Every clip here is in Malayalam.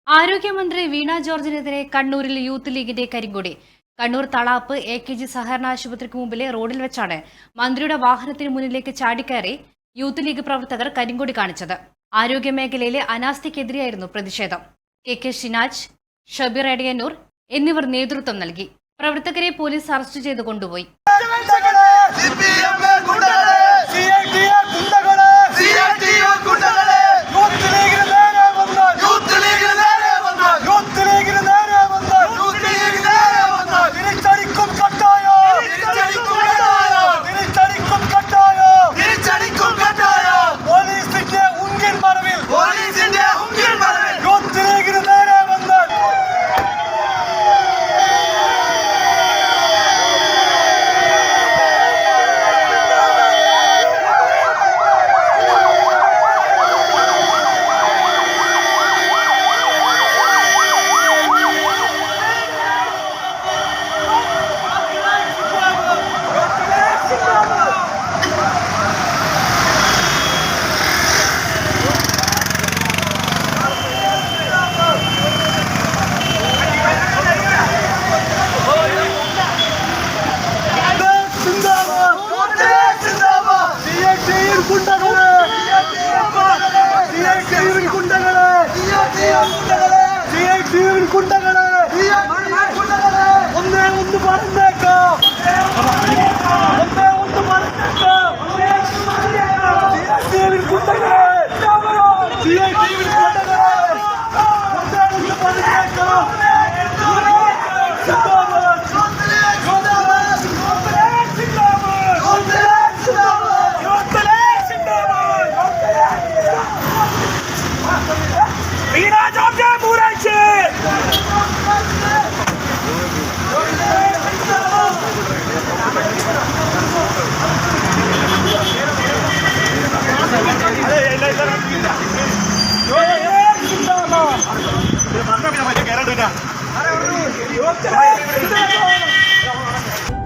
ആരോഗ്യമന്ത്രി വീണ ജോർജിനെതിരെ കണ്ണൂരിൽ യൂത്ത് ലീഗിന്റെ കരിങ്കൊടി. കണ്ണൂർ തളാപ്പ് AKG സഹകരണ ആശുപത്രിക്ക് മുമ്പിലെ റോഡിൽ വെച്ചാണ് മന്ത്രിയുടെ വാഹനത്തിന് മുന്നിലേക്ക് ചാടിക്കയറി യൂത്ത് ലീഗ് പ്രവർത്തകർ കരിങ്കൊടി കാണിച്ചത്. ആരോഗ്യമേഖലയിലെ അനാസ്ഥയ്ക്കെതിരെയായിരുന്നു പ്രതിഷേധം. KK ഷിനാജ്, ഷബീർ എടയന്നൂർ എന്നിവർ നേതൃത്വം നൽകി. പ്രവർത്തകരെ പോലീസ് അറസ്റ്റ് ചെയ്ത് കൊണ്ടുപോയി.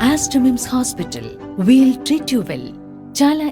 Aster MIMS Hospital. We'll treat you well. Chala